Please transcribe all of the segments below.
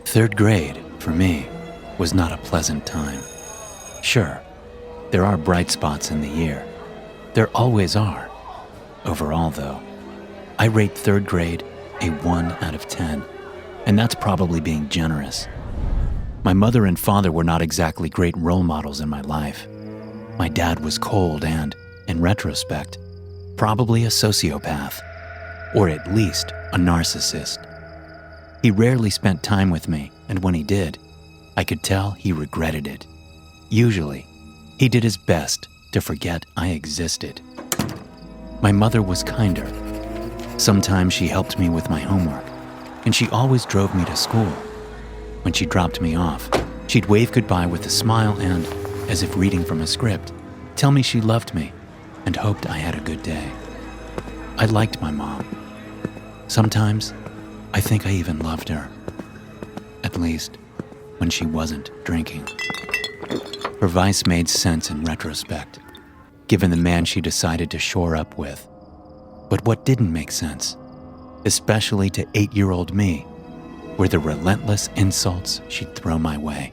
Third grade, for me, was not a pleasant time. Sure, there are bright spots in the year. There always are. Overall, though, I rate third grade a 1 out of 10, and that's probably being generous. My mother and father were not exactly great role models in my life. My dad was cold and, in retrospect, probably a sociopath, or at least a narcissist. He rarely spent time with me, and when he did, I could tell he regretted it. Usually, he did his best to forget I existed. My mother was kinder. Sometimes she helped me with my homework, and she always drove me to school. When she dropped me off, she'd wave goodbye with a smile and, as if reading from a script, tell me she loved me and hoped I had a good day. I liked my mom. Sometimes, I think I even loved her. At least, when she wasn't drinking. Her vice made sense in retrospect, given the man she decided to shore up with. But what didn't make sense, especially to 8-year-old me, were the relentless insults she'd throw my way.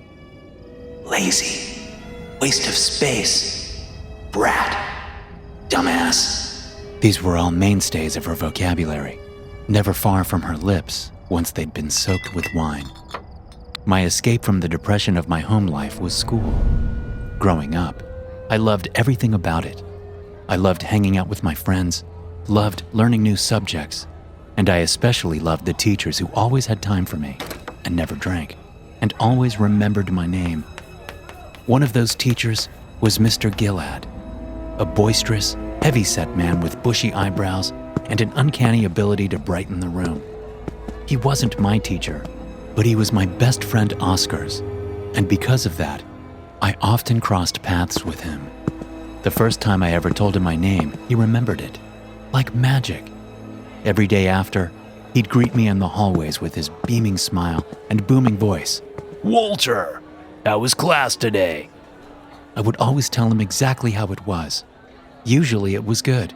Lazy, waste of space, brat, dumbass. These were all mainstays of her vocabulary, never far from her lips once they'd been soaked with wine. My escape from the depression of my home life was school. Growing up, I loved everything about it. I loved hanging out with my friends, loved learning new subjects, and I especially loved the teachers who always had time for me and never drank, and always remembered my name. One of those teachers was Mr. Gilad, a boisterous, heavy-set man with bushy eyebrows and an uncanny ability to brighten the room. He wasn't my teacher, but he was my best friend Oscar's, and because of that, I often crossed paths with him. The first time I ever told him my name, he remembered it, like magic. Every day after, he'd greet me in the hallways with his beaming smile and booming voice. "Walter, how was class today?" I would always tell him exactly how it was. Usually it was good,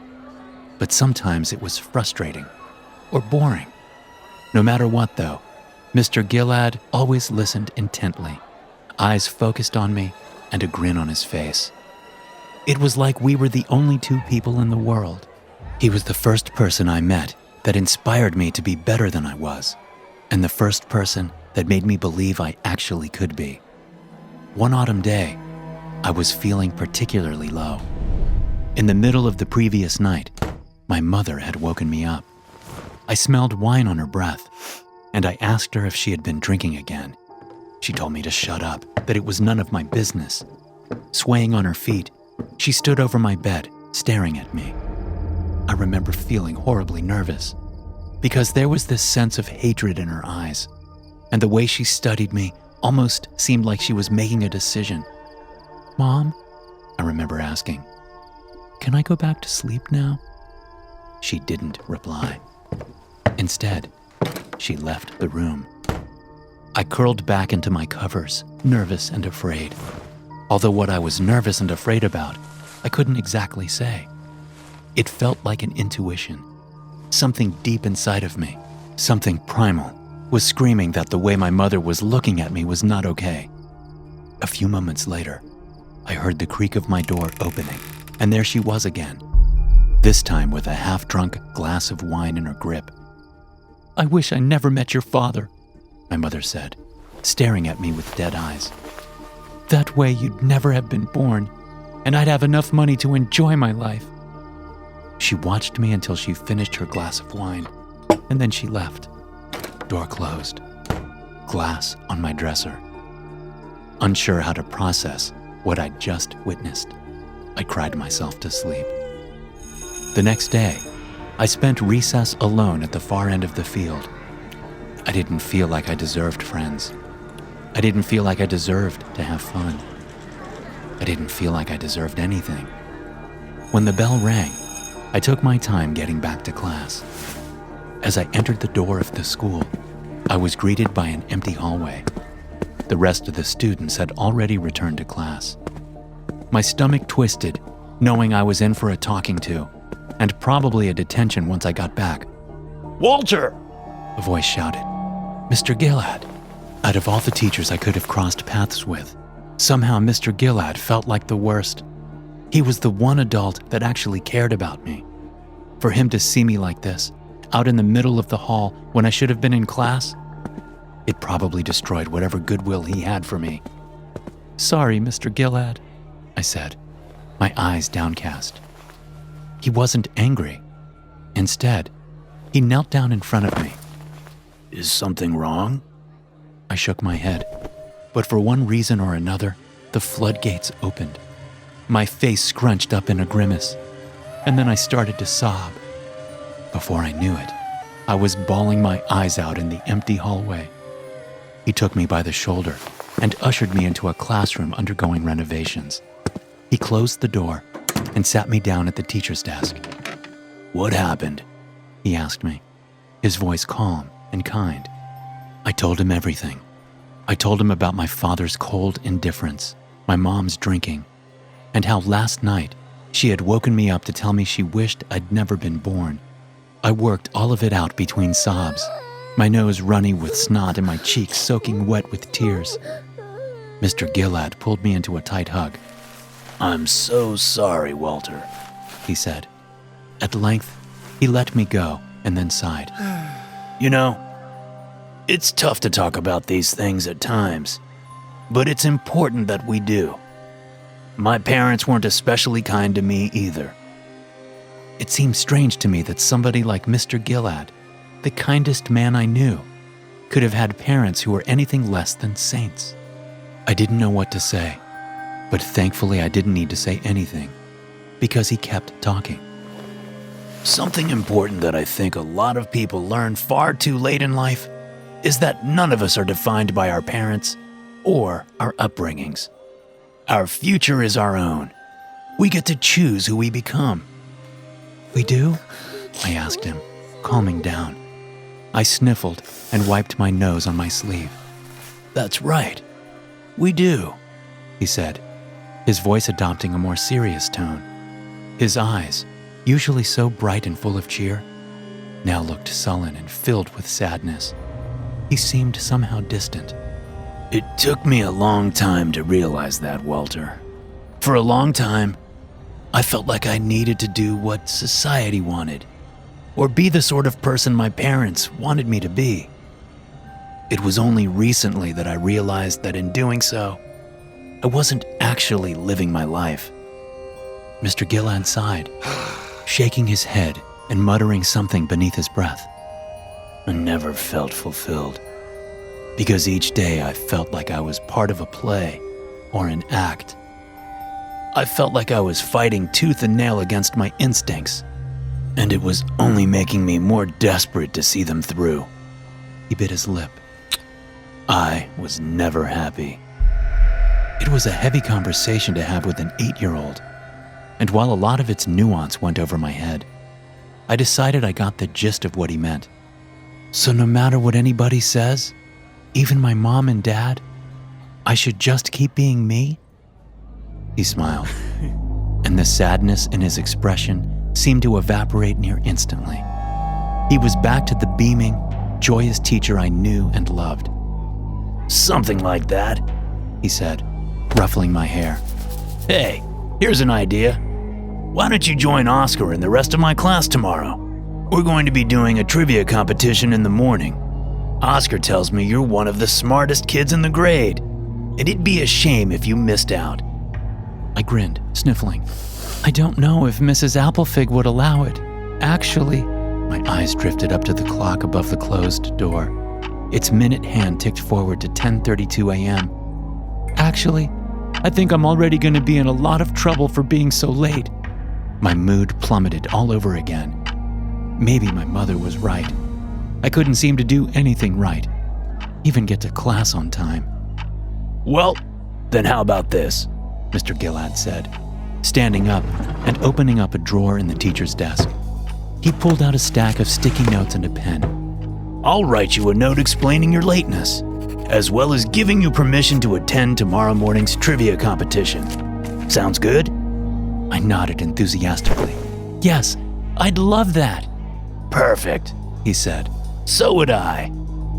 but sometimes it was frustrating or boring. No matter what, though, Mr. Gilad always listened intently, eyes focused on me and a grin on his face. It was like we were the only two people in the world. He was the first person I met that inspired me to be better than I was, and the first person that made me believe I actually could be. One autumn day, I was feeling particularly low. In the middle of the previous night, my mother had woken me up. I smelled wine on her breath, and I asked her if she had been drinking again. She told me to shut up, that it was none of my business. Swaying on her feet, she stood over my bed, staring at me. I remember feeling horribly nervous, because there was this sense of hatred in her eyes, and the way she studied me almost seemed like she was making a decision. "Mom," I remember asking, "can I go back to sleep now?" She didn't reply. Instead, she left the room. I curled back into my covers, nervous and afraid. Although what I was nervous and afraid about, I couldn't exactly say. It felt like an intuition. Something deep inside of me, something primal, was screaming that the way my mother was looking at me was not okay. A few moments later, I heard the creak of my door opening, and there she was again, this time with a half-drunk glass of wine in her grip. "I wish I never met your father," my mother said, staring at me with dead eyes. "That way you'd never have been born, and I'd have enough money to enjoy my life." She watched me until she finished her glass of wine, and then she left. Door closed. Glass on my dresser. Unsure how to process what I'd just witnessed, I cried myself to sleep. The next day, I spent recess alone at the far end of the field. I didn't feel like I deserved friends. I didn't feel like I deserved to have fun. I didn't feel like I deserved anything. When the bell rang, I took my time getting back to class. As I entered the door of the school, I was greeted by an empty hallway. The rest of the students had already returned to class. My stomach twisted, knowing I was in for a talking to, and probably a detention once I got back. "Walter!" a voice shouted. "Mr. Gilad." Out of all the teachers I could have crossed paths with, somehow Mr. Gilad felt like the worst. He was the one adult that actually cared about me. For him to see me like this, out in the middle of the hall when I should have been in class, it probably destroyed whatever goodwill he had for me. "Sorry, Mr. Gilad," I said, my eyes downcast. He wasn't angry. Instead, he knelt down in front of me. "Is something wrong?" I shook my head, but for one reason or another, the floodgates opened. My face scrunched up in a grimace, and then I started to sob. Before I knew it, I was bawling my eyes out in the empty hallway. He took me by the shoulder and ushered me into a classroom undergoing renovations. He closed the door and sat me down at the teacher's desk. "What happened?" he asked me, his voice calm and kind. I told him everything. I told him about my father's cold indifference, my mom's drinking, and how last night she had woken me up to tell me she wished I'd never been born. I worked all of it out between sobs, my nose runny with snot and my cheeks soaking wet with tears. Mr. Gilad pulled me into a tight hug. "I'm so sorry, Walter," he said. At length, he let me go and then sighed. "You know, it's tough to talk about these things at times, but it's important that we do. My parents weren't especially kind to me either." It seemed strange to me that somebody like Mr. Gilad, the kindest man I knew, could have had parents who were anything less than saints. I didn't know what to say, but thankfully I didn't need to say anything, because he kept talking. "Something important that I think a lot of people learn far too late in life is that none of us are defined by our parents or our upbringings. Our future is our own. We get to choose who we become." "We do?" I asked him, calming down. I sniffled and wiped my nose on my sleeve. "That's right. We do," he said, his voice adopting a more serious tone. His eyes, usually so bright and full of cheer, now looked sullen and filled with sadness. He seemed somehow distant. "It took me a long time to realize that, Walter. For a long time, I felt like I needed to do what society wanted, or be the sort of person my parents wanted me to be. It was only recently that I realized that in doing so, I wasn't actually living my life." Mr. Gilad sighed, shaking his head and muttering something beneath his breath. "I never felt fulfilled, because each day I felt like I was part of a play or an act. I felt like I was fighting tooth and nail against my instincts, and it was only making me more desperate to see them through." He bit his lip. I was never happy. It was a heavy conversation to have with an 8-year-old, and while a lot of its nuance went over my head, I decided I got the gist of what he meant. So no matter what anybody says, even my mom and dad, I should just keep being me? He smiled, and the sadness in his expression seemed to evaporate near instantly. He was back to the beaming, joyous teacher I knew and loved. "Something like that," he said, ruffling my hair. "Hey, here's an idea. Why don't you join Oscar and the rest of my class tomorrow? We're going to be doing a trivia competition in the morning. Oscar tells me you're one of the smartest kids in the grade, and it'd be a shame if you missed out." I grinned, sniffling. "I don't know if Mrs. Applefig would allow it. Actually," my eyes drifted up to the clock above the closed door. Its minute hand ticked forward to 10:32 a.m. "Actually, I think I'm already going to be in a lot of trouble for being so late." My mood plummeted all over again. Maybe my mother was right. I couldn't seem to do anything right, even get to class on time. "Well, then how about this?" Mr. Gilad said, standing up and opening up a drawer in the teacher's desk. He pulled out a stack of sticky notes and a pen. "I'll write you a note explaining your lateness, as well as giving you permission to attend tomorrow morning's trivia competition. Sounds good?" I nodded enthusiastically. "Yes, I'd love that." "Perfect," he said. "So would I."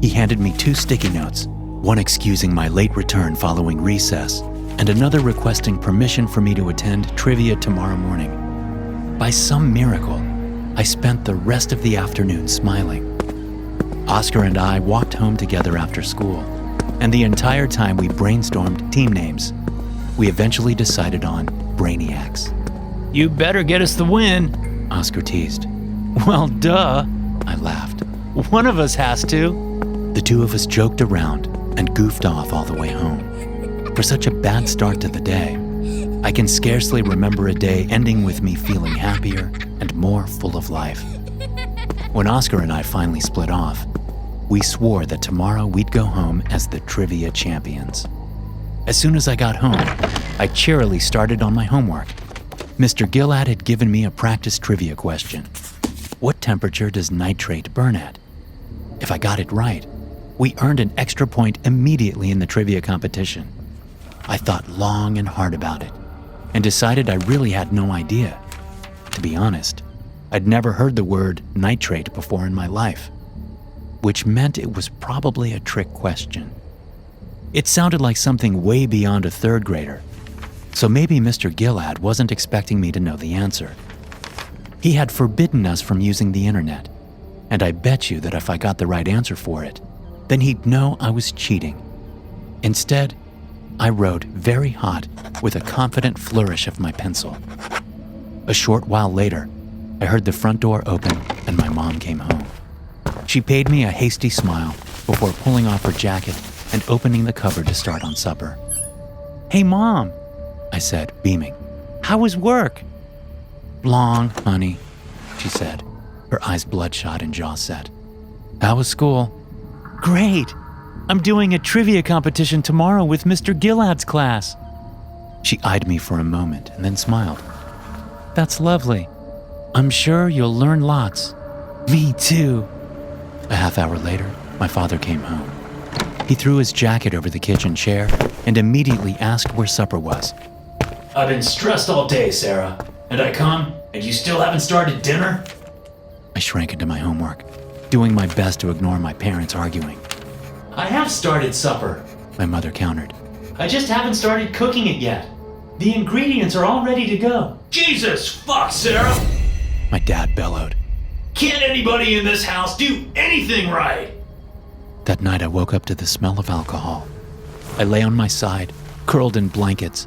He handed me 2 sticky notes, one excusing my late return following recess, and another requesting permission for me to attend trivia tomorrow morning. By some miracle, I spent the rest of the afternoon smiling. Oscar and I walked home together after school, and the entire time we brainstormed team names. We eventually decided on Brainiacs. "You better get us the win," Oscar teased. "Well, duh," I laughed. "One of us has to." The two of us joked around and goofed off all the way home. For such a bad start to the day, I can scarcely remember a day ending with me feeling happier and more full of life. When Oscar and I finally split off, we swore that tomorrow we'd go home as the trivia champions. As soon as I got home, I cheerily started on my homework. Mr. Gilad had given me a practice trivia question. What temperature does nitrate burn at? If I got it right, we earned an extra point immediately in the trivia competition. I thought long and hard about it and decided I really had no idea. To be honest, I'd never heard the word nitrate before in my life, which meant it was probably a trick question. It sounded like something way beyond a third grader, so maybe Mr. Gilad wasn't expecting me to know the answer. He had forbidden us from using the internet, and I bet you that if I got the right answer for it, then he'd know I was cheating. Instead, I wrote very hot with a confident flourish of my pencil. A short while later, I heard the front door open and my mom came home. She paid me a hasty smile before pulling off her jacket and opening the cupboard to start on supper. "Hey, Mom," I said, beaming. "How was work?" "Long, honey," she said, her eyes bloodshot and jaw set. "How was school?" "Great. I'm doing a trivia competition tomorrow with Mr. Gilad's class." She eyed me for a moment and then smiled. "That's lovely. I'm sure you'll learn lots." "Me too." A half hour later, my father came home. He threw his jacket over the kitchen chair and immediately asked where supper was. "I've been stressed all day, Sarah, and I come, and you still haven't started dinner?" I shrank into my homework, doing my best to ignore my parents arguing. "I have started supper," my mother countered. "I just haven't started cooking it yet. The ingredients are all ready to go." "Jesus fuck, Sarah!" my dad bellowed. "Can't anybody in this house do anything right?" That night I woke up to the smell of alcohol. I lay on my side, curled in blankets,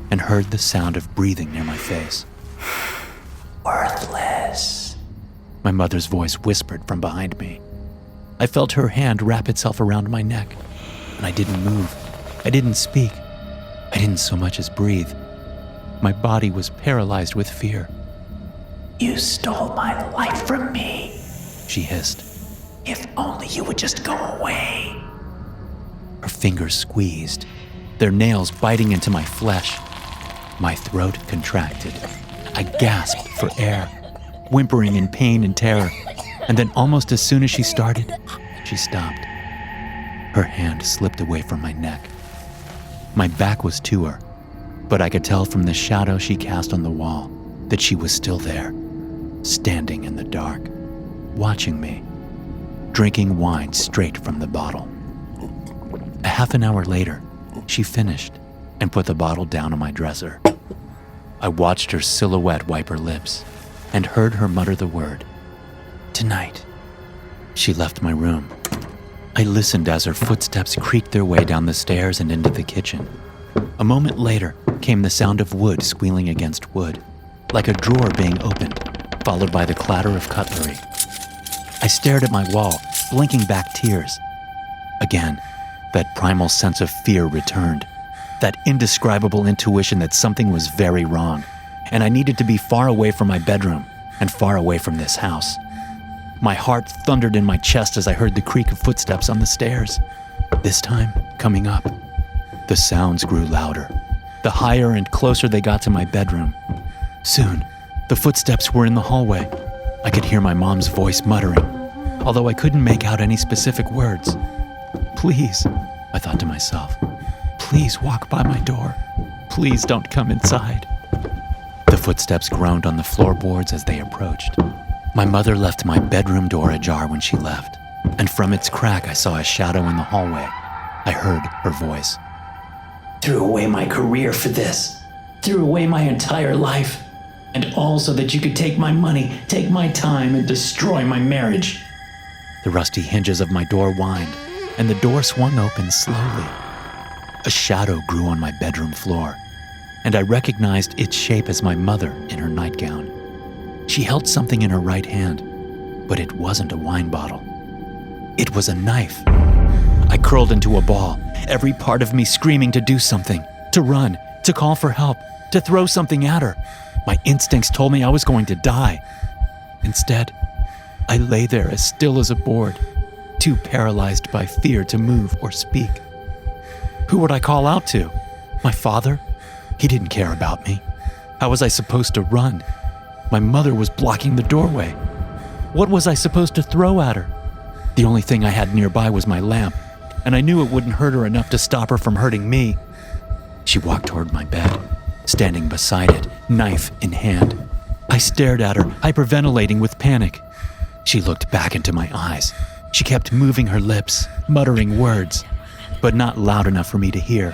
and heard the sound of breathing near my face. "Worthless," my mother's voice whispered from behind me. I felt her hand wrap itself around my neck, and I didn't move. I didn't speak. I didn't so much as breathe. My body was paralyzed with fear. "You stole my life from me," she hissed. "If only you would just go away." Her fingers squeezed, their nails biting into my flesh. My throat contracted. I gasped for air, whimpering in pain and terror, and then almost as soon as she started, she stopped. Her hand slipped away from my neck. My back was to her, but I could tell from the shadow she cast on the wall that she was still there, standing in the dark, watching me, drinking wine straight from the bottle. A half an hour later, she finished and put the bottle down on my dresser. I watched her silhouette wipe her lips and heard her mutter the word, "Tonight." She left my room. I listened as her footsteps creaked their way down the stairs and into the kitchen. A moment later came the sound of wood squealing against wood, like a drawer being opened, followed by the clatter of cutlery. I stared at my wall, blinking back tears. Again, that primal sense of fear returned, that indescribable intuition that something was very wrong, and I needed to be far away from my bedroom and far away from this house. My heart thundered in my chest as I heard the creak of footsteps on the stairs, this time coming up. The sounds grew louder, the higher and closer they got to my bedroom. Soon, the footsteps were in the hallway. I could hear my mom's voice muttering, although I couldn't make out any specific words. "Please," I thought to myself, "please walk by my door. Please don't come inside." The footsteps groaned on the floorboards as they approached. My mother left my bedroom door ajar when she left, and from its crack I saw a shadow in the hallway. I heard her voice. Threw away my career for this. Threw away my entire life. And all so that you could take my money, take my time, and destroy my marriage. The rusty hinges of my door whined, and the door swung open slowly. A shadow grew on my bedroom floor, and I recognized its shape as my mother in her nightgown. She held something in her right hand, but it wasn't a wine bottle. It was a knife. I curled into a ball, every part of me screaming to do something, to run, to call for help, to throw something at her. My instincts told me I was going to die. Instead, I lay there as still as a board, too paralyzed by fear to move or speak. Who would I call out to? My father? He didn't care about me. How was I supposed to run? My mother was blocking the doorway. What was I supposed to throw at her? The only thing I had nearby was my lamp, and I knew it wouldn't hurt her enough to stop her from hurting me. She walked toward my bed, standing beside it, knife in hand. I stared at her, hyperventilating with panic. She looked back into my eyes. She kept moving her lips, muttering words, but not loud enough for me to hear.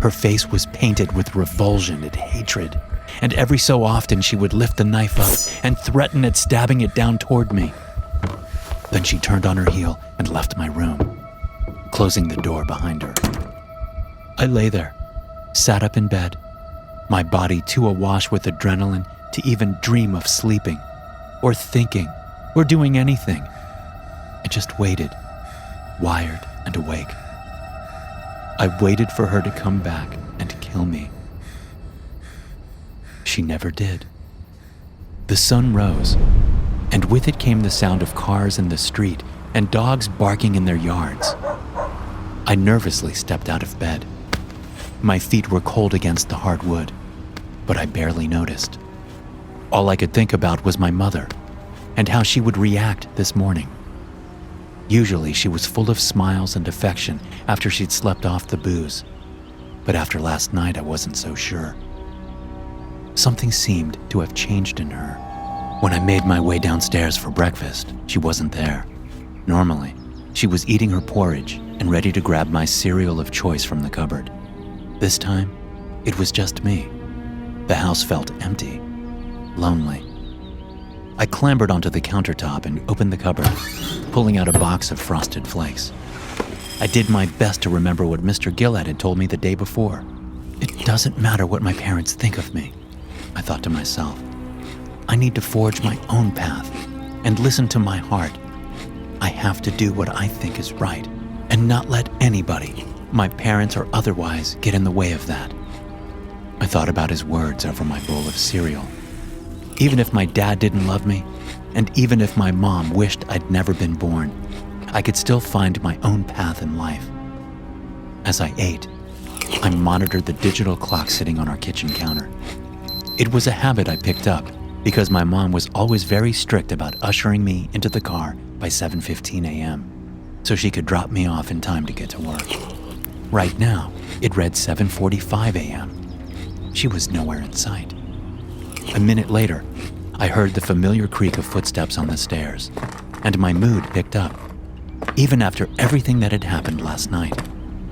Her face was painted with revulsion and hatred, and every so often she would lift the knife up and threaten at stabbing it down toward me. Then she turned on her heel and left my room, closing the door behind her. I lay there, sat up in bed, my body too awash with adrenaline to even dream of sleeping, or thinking, or doing anything. I just waited, wired and awake. I waited for her to come back and kill me. She never did. The sun rose, and with it came the sound of cars in the street and dogs barking in their yards. I nervously stepped out of bed. My feet were cold against the hard wood, but I barely noticed. All I could think about was my mother and how she would react this morning. Usually she was full of smiles and affection after she'd slept off the booze, but after last night I wasn't so sure. Something seemed to have changed in her. When I made my way downstairs for breakfast, she wasn't there. Normally, she was eating her porridge and ready to grab my cereal of choice from the cupboard. This time, it was just me. The house felt empty, lonely. I clambered onto the countertop and opened the cupboard, pulling out a box of Frosted Flakes. I did my best to remember what Mr. Gilad had told me the day before. It doesn't matter what my parents think of me, I thought to myself. I need to forge my own path and listen to my heart. I have to do what I think is right and not let anybody, my parents or otherwise, get in the way of that. I thought about his words over my bowl of cereal. Even if my dad didn't love me, and even if my mom wished I'd never been born, I could still find my own path in life. As I ate, I monitored the digital clock sitting on our kitchen counter. It was a habit I picked up because my mom was always very strict about ushering me into the car by 7:15 a.m. so she could drop me off in time to get to work. Right now, it read 7:45 a.m. She was nowhere in sight. A minute later, I heard the familiar creak of footsteps on the stairs, and my mood picked up. Even after everything that had happened last night,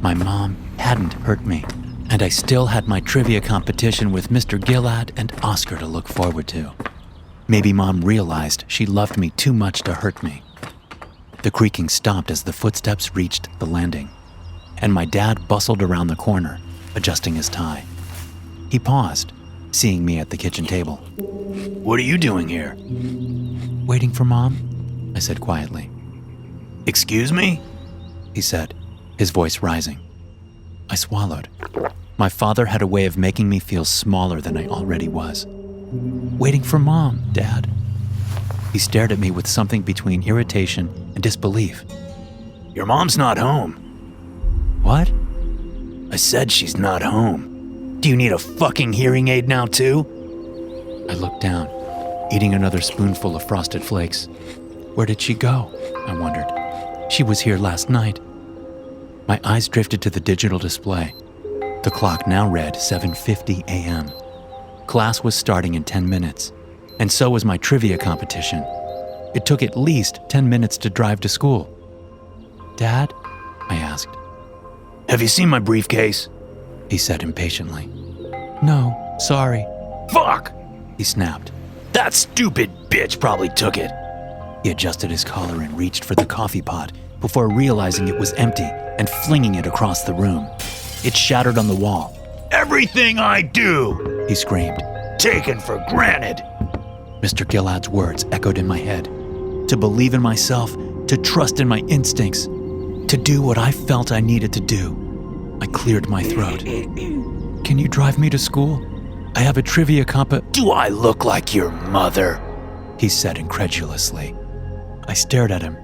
my mom hadn't hurt me, and I still had my trivia competition with Mr. Gilad and Oscar to look forward to. Maybe Mom realized she loved me too much to hurt me. The creaking stopped as the footsteps reached the landing, and my dad bustled around the corner, adjusting his tie. He paused, seeing me at the kitchen table. "What are you doing here?" "Waiting for Mom," I said quietly. "Excuse me?" he said, his voice rising. I swallowed. My father had a way of making me feel smaller than I already was. "Waiting for Mom, Dad." He stared at me with something between irritation and disbelief. "Your mom's not home." "What?" "I said she's not home. Do you need a fucking hearing aid now too?" I looked down, eating another spoonful of Frosted Flakes. Where did she go? I wondered. She was here last night. My eyes drifted to the digital display. The clock now read 7:50 a.m. Class was starting in 10 minutes, and so was my trivia competition. It took at least 10 minutes to drive to school. "Dad?" I asked. Have you seen my briefcase? He said impatiently. No, sorry. Fuck! He snapped. That stupid bitch probably took it. He adjusted his collar and reached for the coffee pot before realizing it was empty and flinging it across the room. It shattered on the wall. Everything I do, he screamed, taken for granted. Mr. Gilad's words echoed in my head. To believe in myself, to trust in my instincts, to do what I felt I needed to do. I cleared my throat. Can you drive me to school? I have a trivia Do I look like your mother? He said incredulously. I stared at him,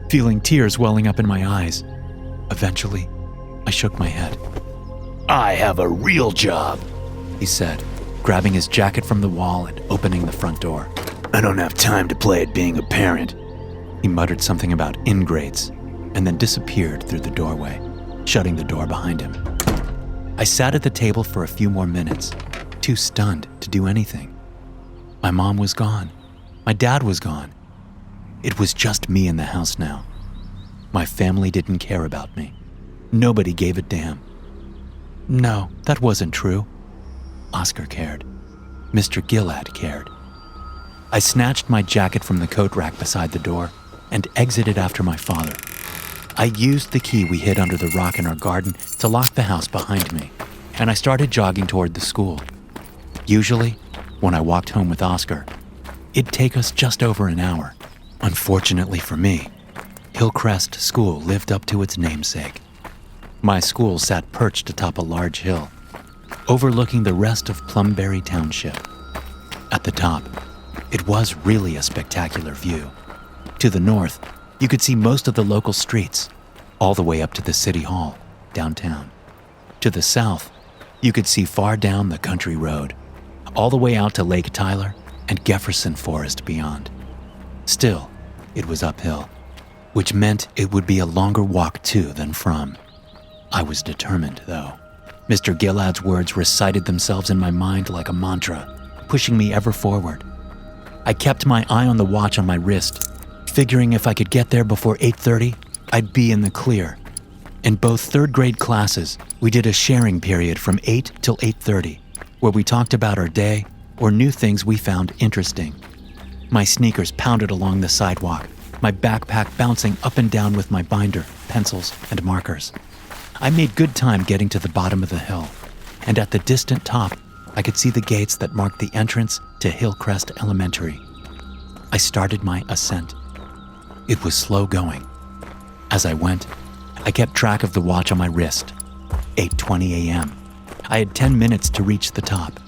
feeling tears welling up in my eyes. Eventually, I shook my head. I have a real job, he said, grabbing his jacket from the wall and opening the front door. I don't have time to play at being a parent. He muttered something about ingrates and then disappeared through the doorway, shutting the door behind him. I sat at the table for a few more minutes, too stunned to do anything. My mom was gone. My dad was gone. It was just me in the house now. My family didn't care about me. Nobody gave a damn. No, that wasn't true. Oscar cared. Mr. Gilad cared. I snatched my jacket from the coat rack beside the door and exited after my father. I used the key we hid under the rock in our garden to lock the house behind me, and I started jogging toward the school. Usually, when I walked home with Oscar, it'd take us just over an hour. Unfortunately for me, Hillcrest School lived up to its namesake. My school sat perched atop a large hill, overlooking the rest of Plumberry Township. At the top, it was really a spectacular view. To the north, you could see most of the local streets, all the way up to the city hall, downtown. To the south, you could see far down the country road, all the way out to Lake Tyler and Jefferson Forest beyond. Still, it was uphill, which meant it would be a longer walk to than from. I was determined, though. Mr. Gilad's words recited themselves in my mind like a mantra, pushing me ever forward. I kept my eye on the watch on my wrist, figuring if I could get there before 8:30, I'd be in the clear. In both third-grade classes, we did a sharing period from 8 till 8:30, where we talked about our day or new things we found interesting. My sneakers pounded along the sidewalk, my backpack bouncing up and down with my binder, pencils, and markers. I made good time getting to the bottom of the hill, and at the distant top, I could see the gates that marked the entrance to Hillcrest Elementary. I started my ascent. It was slow going. As I went, I kept track of the watch on my wrist. 8:20 a.m. I had 10 minutes to reach the top,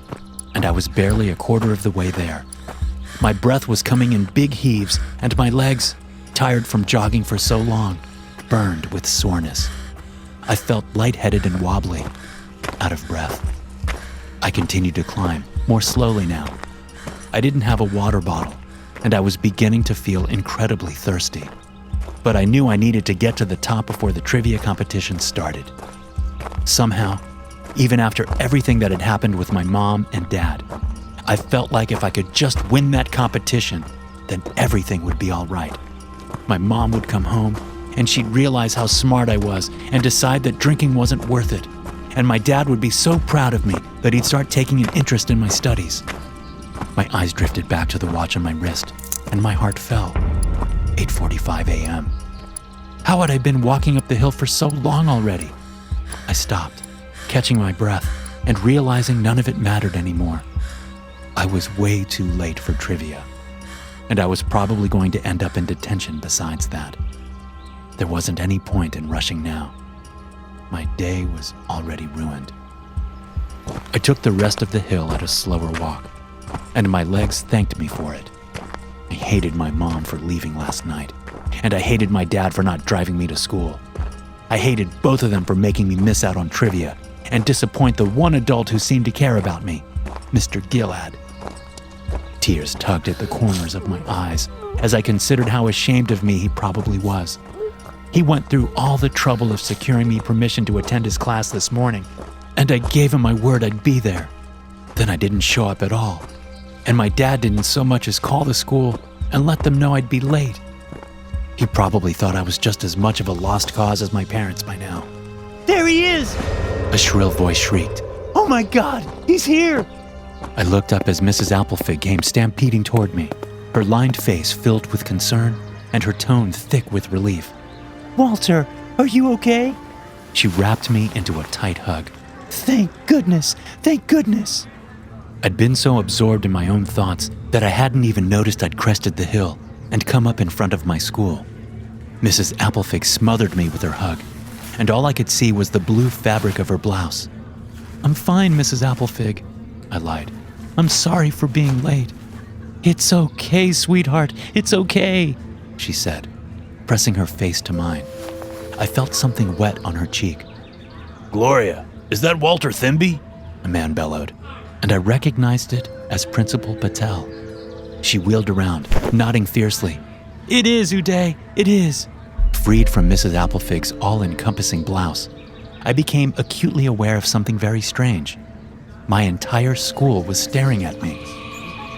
and I was barely a quarter of the way there. My breath was coming in big heaves, and my legs, tired from jogging for so long, burned with soreness. I felt lightheaded and wobbly, out of breath. I continued to climb, more slowly now. I didn't have a water bottle, and I was beginning to feel incredibly thirsty. But I knew I needed to get to the top before the trivia competition started. Somehow, even after everything that had happened with my mom and dad, I felt like if I could just win that competition, then everything would be all right. My mom would come home, and she'd realize how smart I was and decide that drinking wasn't worth it. And my dad would be so proud of me that he'd start taking an interest in my studies. My eyes drifted back to the watch on my wrist, and my heart fell. 8:45 a.m. How had I been walking up the hill for so long already? I stopped, catching my breath, and realizing none of it mattered anymore. I was way too late for trivia, and I was probably going to end up in detention besides that. There wasn't any point in rushing now. My day was already ruined. I took the rest of the hill at a slower walk, and my legs thanked me for it. I hated my mom for leaving last night, and I hated my dad for not driving me to school. I hated both of them for making me miss out on trivia and disappoint the one adult who seemed to care about me, Mr. Gilad. Tears tugged at the corners of my eyes as I considered how ashamed of me he probably was. He went through all the trouble of securing me permission to attend his class this morning, and I gave him my word I'd be there. Then I didn't show up at all, and my dad didn't so much as call the school and let them know I'd be late. He probably thought I was just as much of a lost cause as my parents by now. There he is! A shrill voice shrieked. Oh my God, he's here! I looked up as Mrs. Applefig came stampeding toward me, her lined face filled with concern and her tone thick with relief. Walter, are you okay? She wrapped me into a tight hug. Thank goodness, thank goodness. I'd been so absorbed in my own thoughts that I hadn't even noticed I'd crested the hill and come up in front of my school. Mrs. Applefig smothered me with her hug, and all I could see was the blue fabric of her blouse. I'm fine, Mrs. Applefig, I lied. I'm sorry for being late. It's okay, sweetheart, it's okay, she said, pressing her face to mine. I felt something wet on her cheek. Gloria, is that Walter Thimby? A man bellowed, and I recognized it as Principal Patel. She wheeled around, nodding fiercely. It is, Uday, it is. Freed from Mrs. Applefig's all-encompassing blouse, I became acutely aware of something very strange. My entire school was staring at me.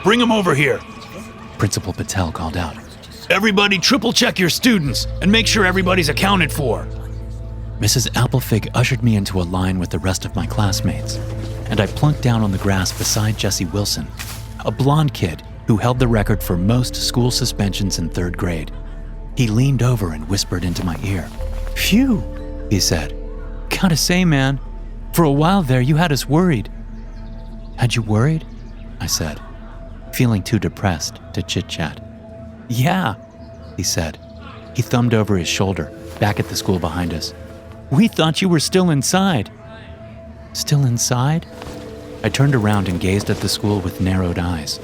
Bring him over here, Principal Patel called out. Everybody triple check your students and make sure everybody's accounted for. Mrs. Applefig ushered me into a line with the rest of my classmates, and I plunked down on the grass beside Jesse Wilson, a blonde kid who held the record for most school suspensions in 3rd grade. He leaned over and whispered into my ear. Phew, he said. Gotta say, man, for a while there you had us worried. Had you worried? I said, feeling too depressed to chit-chat. Yeah, he said. He thumbed over his shoulder, back at the school behind us. We thought you were still inside. Still inside? I turned around and gazed at the school with narrowed eyes.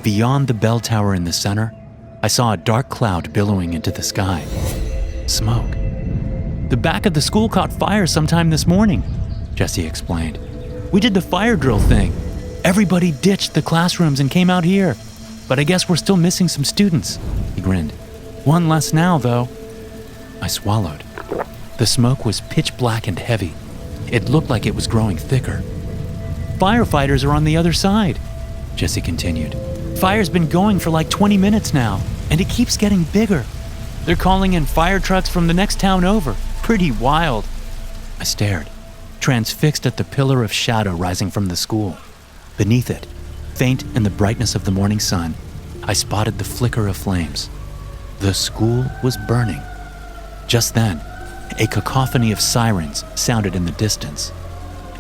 Beyond the bell tower in the center, I saw a dark cloud billowing into the sky. Smoke. The back of the school caught fire sometime this morning, Jesse explained. We did the fire drill thing. Everybody ditched the classrooms and came out here. But I guess we're still missing some students, he grinned. One less now, though. I swallowed. The smoke was pitch black and heavy. It looked like it was growing thicker. Firefighters are on the other side, Jesse continued. Fire's been going for like 20 minutes now, and it keeps getting bigger. They're calling in fire trucks from the next town over. Pretty wild. I stared, transfixed at the pillar of shadow rising from the school. Beneath it, faint in the brightness of the morning sun, I spotted the flicker of flames. The school was burning. Just then, a cacophony of sirens sounded in the distance.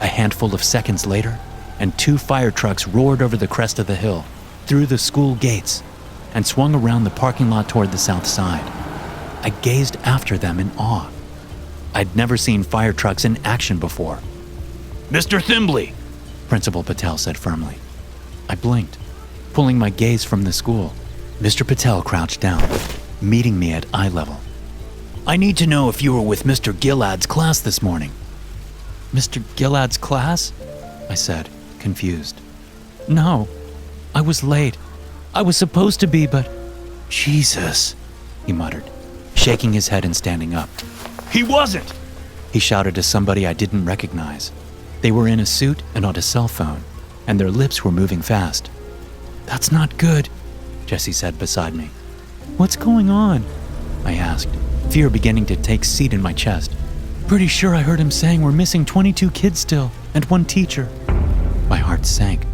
A handful of seconds later, and 2 fire trucks roared over the crest of the hill, through the school gates, and swung around the parking lot toward the south side. I gazed after them in awe. I'd never seen fire trucks in action before. Mr. Thimbley, Principal Patel said firmly. I blinked, pulling my gaze from the school. Mr. Patel crouched down, meeting me at eye level. I need to know if you were with Mr. Gilad's class this morning. Mr. Gilad's class? I said, confused. No, I was late. I was supposed to be, but... Jesus, he muttered, shaking his head and standing up. He wasn't! He shouted to somebody I didn't recognize. They were in a suit and on a cell phone, and their lips were moving fast. That's not good, Jesse said beside me. What's going on? I asked, fear beginning to take seat in my chest. Pretty sure I heard him saying we're missing 22 kids still, and 1 teacher. My heart sank,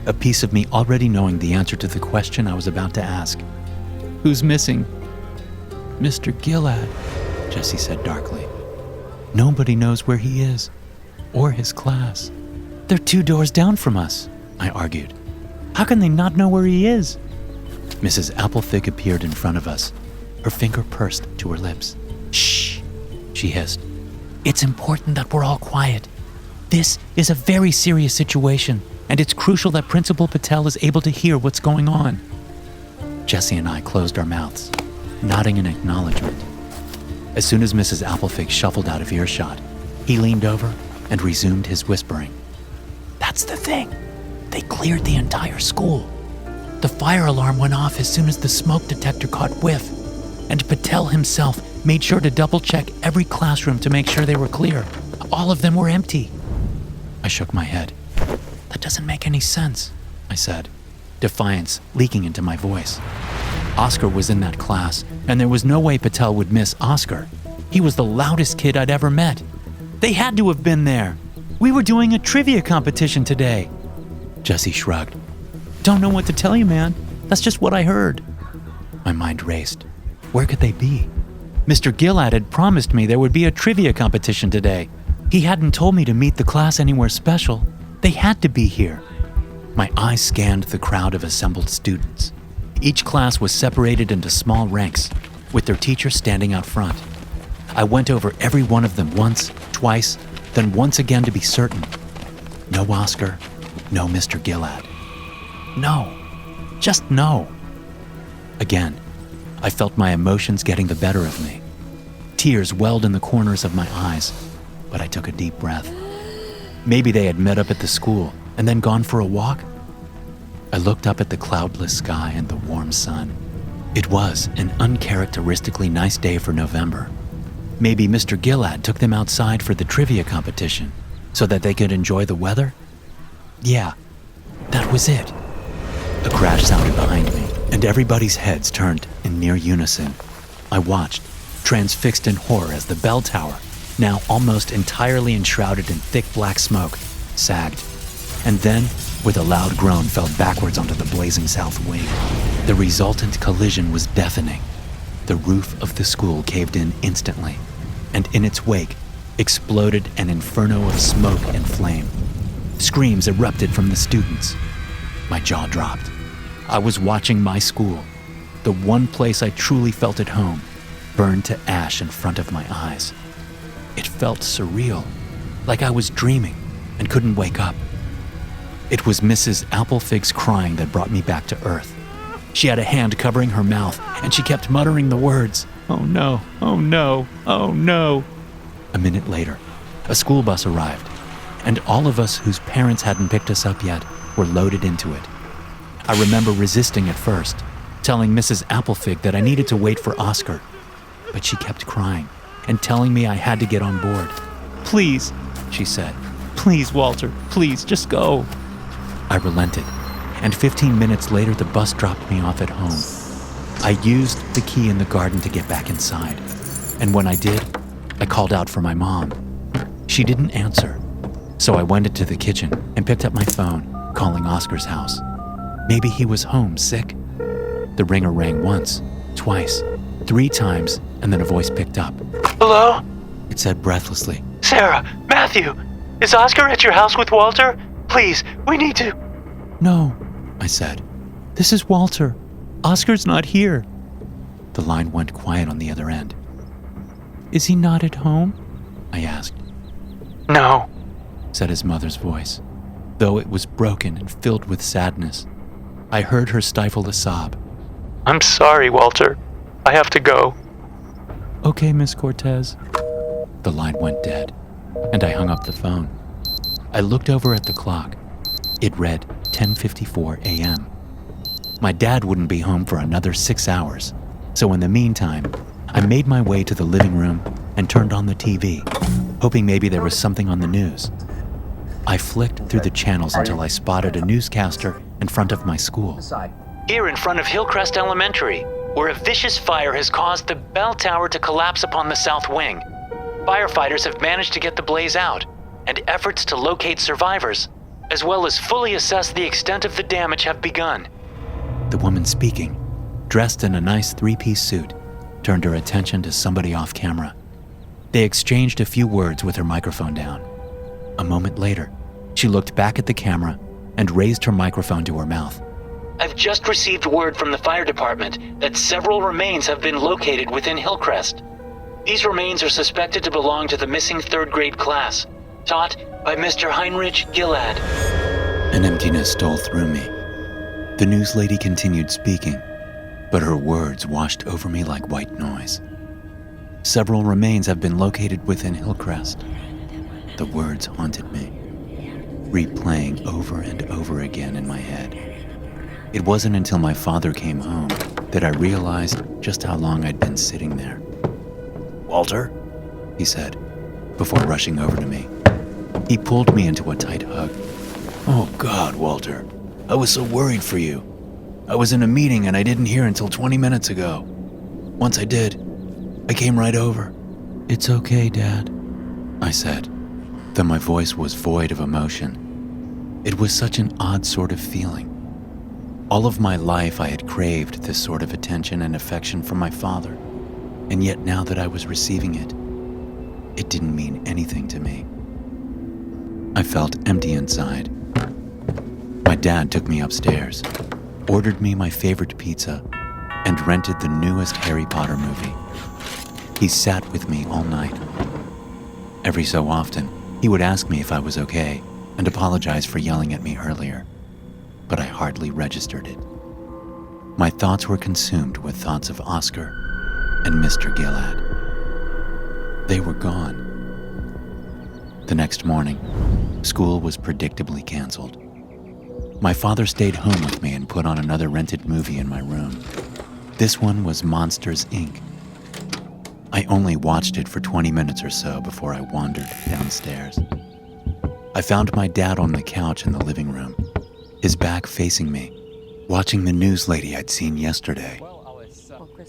a piece of me already knowing the answer to the question I was about to ask. Who's missing? Mr. Gilad, Jesse said darkly. Nobody knows where he is, or his class. They're 2 doors down from us, I argued. How can they not know where he is? Mrs. Applefig appeared in front of us, her finger pursed to her lips. Shh, she hissed. It's important that we're all quiet. This is a very serious situation, and it's crucial that Principal Patel is able to hear what's going on. Jesse and I closed our mouths, nodding in acknowledgement. As soon as Mrs. Applefig shuffled out of earshot, he leaned over and resumed his whispering. That's the thing. They cleared the entire school. The fire alarm went off as soon as the smoke detector caught whiff, and Patel himself made sure to double-check every classroom to make sure they were clear. All of them were empty. I shook my head. That doesn't make any sense, I said, defiance leaking into my voice. Oscar was in that class, and there was no way Patel would miss Oscar. He was the loudest kid I'd ever met. They had to have been there. We were doing a trivia competition today. Jesse shrugged. Don't know what to tell you, man. That's just what I heard. My mind raced. Where could they be? Mr. Gilad had promised me there would be a trivia competition today. He hadn't told me to meet the class anywhere special. They had to be here. My eyes scanned the crowd of assembled students. Each class was separated into small ranks, with their teacher standing out front. I went over every one of them once, twice, then once again to be certain. No Oscar, no Mr. Gilad. No, just no. Again, I felt my emotions getting the better of me. Tears welled in the corners of my eyes, but I took a deep breath. Maybe they had met up at the school and then gone for a walk. I looked up at the cloudless sky and the warm sun. It was an uncharacteristically nice day for November. Maybe Mr. Gilad took them outside for the trivia competition so that they could enjoy the weather? Yeah, that was it. A crash sounded behind me, and everybody's heads turned in near unison. I watched, transfixed in horror as the bell tower, now almost entirely enshrouded in thick black smoke, sagged, and then, with a loud groan, fell backwards onto the blazing south wing. The resultant collision was deafening. The roof of the school caved in instantly, and in its wake exploded an inferno of smoke and flame. Screams erupted from the students. My jaw dropped. I was watching my school, the one place I truly felt at home, burn to ash in front of my eyes. It felt surreal, like I was dreaming and couldn't wake up. It was Mrs. Applefig's crying that brought me back to earth. She had a hand covering her mouth, and she kept muttering the words, "Oh no, oh no, oh no." A minute later, a school bus arrived, and all of us whose parents hadn't picked us up yet were loaded into it. I remember resisting at first, telling Mrs. Applefig that I needed to wait for Oscar, but she kept crying and telling me I had to get on board. "Please," she said. "Please, Walter, please, just go." I relented, and 15 minutes later the bus dropped me off at home. I used the key in the garden to get back inside, and when I did, I called out for my mom. She didn't answer, so I went into the kitchen and picked up my phone, calling Oscar's house. Maybe he was home, sick. The ringer rang once, twice, 3 times, and then a voice picked up. Hello? It said breathlessly. Sarah, Matthew, is Oscar at your house with Walter? Please, we need to... "No," I said. "This is Walter. Oscar's not here." The line went quiet on the other end. "Is he not at home?" I asked. No. Said his mother's voice, though it was broken and filled with sadness. I heard her stifle a sob. I'm sorry, Walter. I have to go. "Okay, Miss Cortez." The line went dead, and I hung up the phone. I looked over at the clock. It read 10:54 a.m. My dad wouldn't be home for another 6 hours, so in the meantime, I made my way to the living room and turned on the TV, hoping maybe there was something on the news. I flicked through the channels until I spotted a newscaster in front of my school. Here in front of Hillcrest Elementary, where a vicious fire has caused the bell tower to collapse upon the south wing. Firefighters have managed to get the blaze out, and efforts to locate survivors, as well as fully assess the extent of the damage, have begun. The woman speaking, dressed in a nice 3-piece suit, turned her attention to somebody off camera. They exchanged a few words with her microphone down. A moment later, she looked back at the camera and raised her microphone to her mouth. I've just received word from the fire department that several remains have been located within Hillcrest. These remains are suspected to belong to the missing 3rd grade class, taught by Mr. Heinrich Gilad. An emptiness stole through me. The news lady continued speaking, but her words washed over me like white noise. Several remains have been located within Hillcrest. The words haunted me, replaying over and over again in my head. It wasn't until my father came home that I realized just how long I'd been sitting there. "Walter?" he said, before rushing over to me. He pulled me into a tight hug. "Oh God, Walter, I was so worried for you. I was in a meeting and I didn't hear until 20 minutes ago. Once I did, I came right over." "It's okay, Dad," I said. though my voice was void of emotion. It was such an odd sort of feeling. All of my life I had craved this sort of attention and affection from my father, and yet now that I was receiving it, it didn't mean anything to me. I felt empty inside. My dad took me upstairs, ordered me my favorite pizza, and rented the newest Harry Potter movie. He sat with me all night. Every so often, he would ask me if I was okay and apologize for yelling at me earlier, but I hardly registered it. My thoughts were consumed with thoughts of Oscar and Mr. Gilad. They were gone. The next morning, school was predictably canceled. My father stayed home with me and put on another rented movie in my room. This one was Monsters, Inc. I only watched it for 20 minutes or so before I wandered downstairs. I found my dad on the couch in the living room, his back facing me, watching the news lady I'd seen yesterday.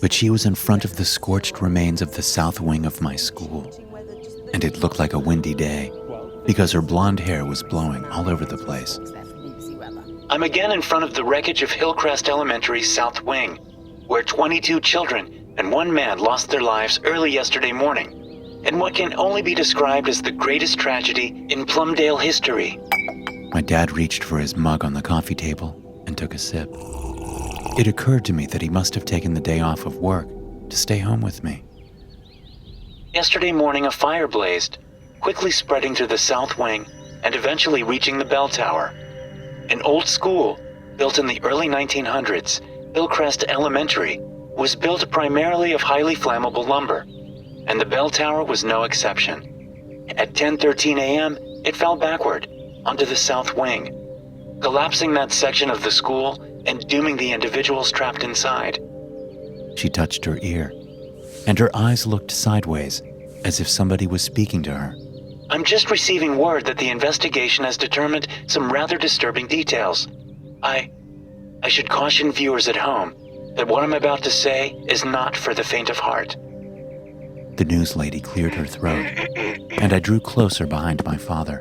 But she was in front of the scorched remains of the south wing of my school, and it looked like a windy day because her blonde hair was blowing all over the place. I'm again in front of the wreckage of Hillcrest Elementary's south wing, where 22 children and one man lost their lives early yesterday morning, in what can only be described as the greatest tragedy in Plumdale history. My dad reached for his mug on the coffee table and took a sip. It occurred to me that he must have taken the day off of work to stay home with me. Yesterday morning, a fire blazed, quickly spreading to the south wing and eventually reaching the bell tower. An old school, built in the early 1900s, Hillcrest Elementary, was built primarily of highly flammable lumber, and the bell tower was no exception. At 10:13 a.m., it fell backward onto the south wing, collapsing that section of the school and dooming the individuals trapped inside. She touched her ear, and her eyes looked sideways, as if somebody was speaking to her. I'm just receiving word that the investigation has determined some rather disturbing details. I should caution viewers at home that what I'm about to say is not for the faint of heart. The news lady cleared her throat, and I drew closer behind my father.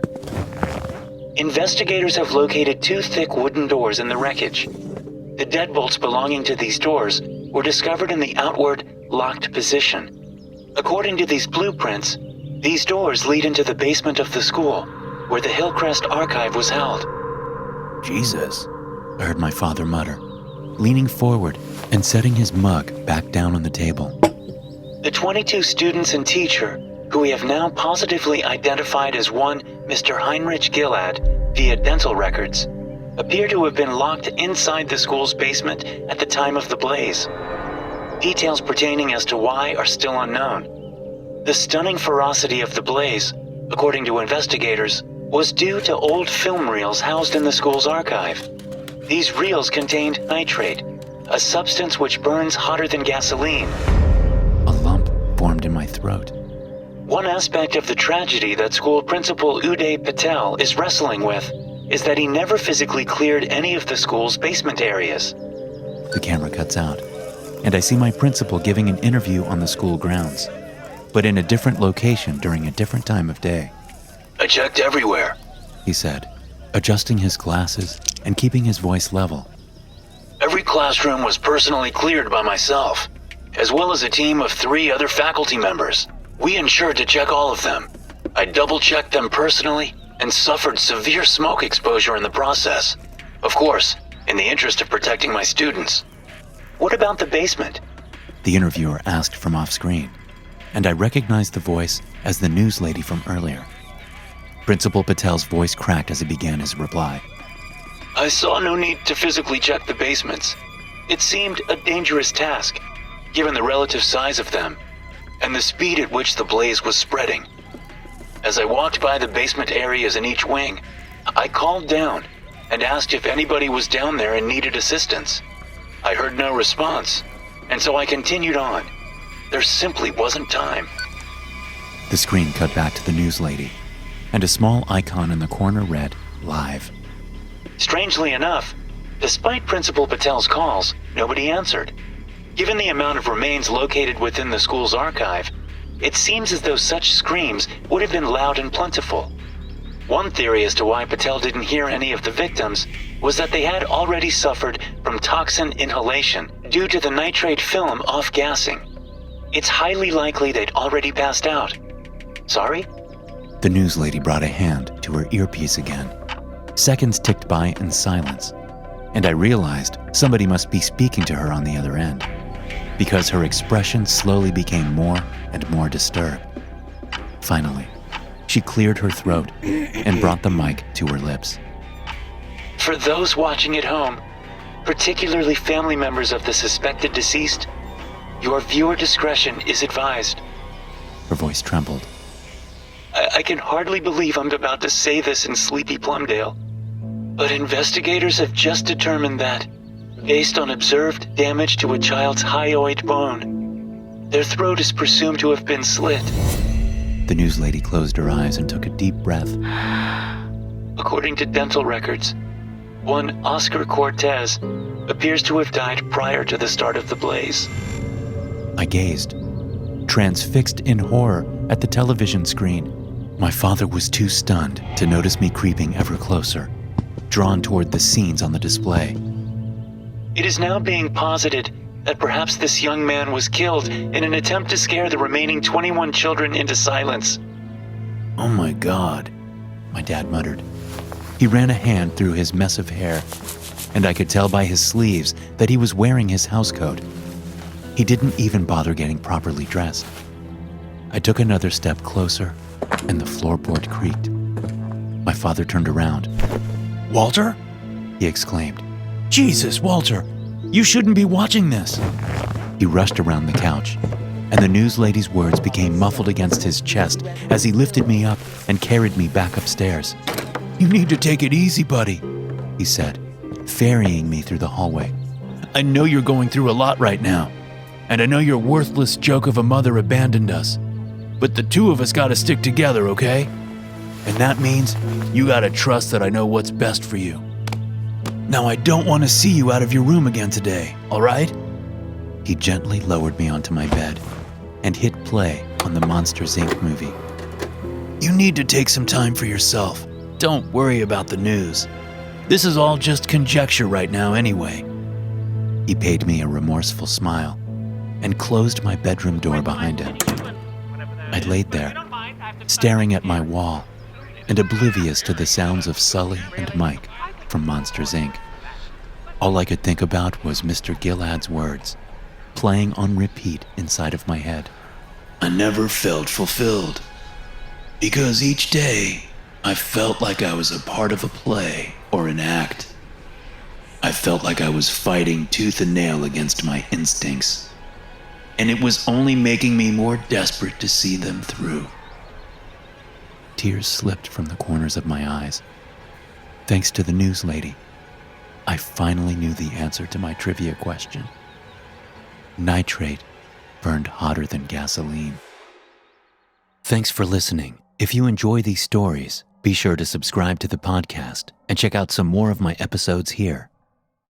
Investigators have located 2 thick wooden doors in the wreckage. The deadbolts belonging to these doors were discovered in the outward, locked position. According to these blueprints, these doors lead into the basement of the school, where the Hillcrest archive was held. Jesus, I heard my father mutter, leaning forward and setting his mug back down on the table. The 22 students and teacher, who we have now positively identified as one Mr. Heinrich Gilad via dental records, appear to have been locked inside the school's basement at the time of the blaze. Details pertaining as to why are still unknown. The stunning ferocity of the blaze, according to investigators, was due to old film reels housed in the school's archive. These reels contained nitrate, a substance which burns hotter than gasoline. A lump formed in my throat. One aspect of the tragedy that school principal Uday Patel is wrestling with is that he never physically cleared any of the school's basement areas. The camera cuts out, and I see my principal giving an interview on the school grounds, but in a different location during a different time of day. I checked everywhere, he said, adjusting his glasses and keeping his voice level. Every classroom was personally cleared by myself, as well as a team of 3 other faculty members. We ensured to check all of them. I double-checked them personally and suffered severe smoke exposure in the process. Of course, in the interest of protecting my students. What about the basement? The interviewer asked from off-screen, and I recognized the voice as the news lady from earlier. Principal Patel's voice cracked as he began his reply. I saw no need to physically check the basements. It seemed a dangerous task, given the relative size of them, and the speed at which the blaze was spreading. As I walked by the basement areas in each wing, I called down and asked if anybody was down there and needed assistance. I heard no response, and so I continued on. There simply wasn't time. The screen cut back to the news lady, and a small icon in the corner read, Live. Strangely enough, despite Principal Patel's calls, nobody answered. Given the amount of remains located within the school's archive, it seems as though such screams would have been loud and plentiful. One theory as to why Patel didn't hear any of the victims was that they had already suffered from toxin inhalation due to the nitrate film off-gassing. It's highly likely they'd already passed out. Sorry? The news lady brought a hand to her earpiece again. Seconds ticked by in silence, and I realized somebody must be speaking to her on the other end, because her expression slowly became more and more disturbed. Finally, she cleared her throat and brought the mic to her lips. For those watching at home, particularly family members of the suspected deceased, your viewer discretion is advised. Her voice trembled. I can hardly believe I'm about to say this in sleepy Plumdale, but investigators have just determined that, based on observed damage to a child's hyoid bone, their throat is presumed to have been slit. The news lady closed her eyes and took a deep breath. According to dental records, one Oscar Cortez appears to have died prior to the start of the blaze. I gazed, transfixed in horror at the television screen. My father was too stunned to notice me creeping ever closer, drawn toward the scenes on the display. It is now being posited that perhaps this young man was killed in an attempt to scare the remaining 21 children into silence. "Oh my God," my dad muttered. He ran a hand through his mess of hair, and I could tell by his sleeves that he was wearing his housecoat. He didn't even bother getting properly dressed. I took another step closer, and the floorboard creaked. My father turned around. "Walter?" he exclaimed. "Jesus, Walter, you shouldn't be watching this." He rushed around the couch, and the news lady's words became muffled against his chest as he lifted me up and carried me back upstairs. "You need to take it easy, buddy," he said, ferrying me through the hallway. "I know you're going through a lot right now, and I know your worthless joke of a mother abandoned us, but the two of us gotta stick together, okay? And that means you gotta trust that I know what's best for you. Now I don't want to see you out of your room again today, all right?" He gently lowered me onto my bed and hit play on the Monsters, Inc. movie. "You need to take some time for yourself. Don't worry about the news. This is all just conjecture right now anyway." He paid me a remorseful smile and closed my bedroom door behind him. I laid there, staring at my wall and oblivious to the sounds of Sully and Mike from Monsters, Inc. All I could think about was Mr. Gilad's words, playing on repeat inside of my head. "I never felt fulfilled, because each day I felt like I was a part of a play or an act. I felt like I was fighting tooth and nail against my instincts, and it was only making me more desperate to see them through." Tears slipped from the corners of my eyes. Thanks to the news lady, I finally knew the answer to my trivia question. Nitrate burned hotter than gasoline. Thanks for listening. If you enjoy these stories, be sure to subscribe to the podcast and check out some more of my episodes here.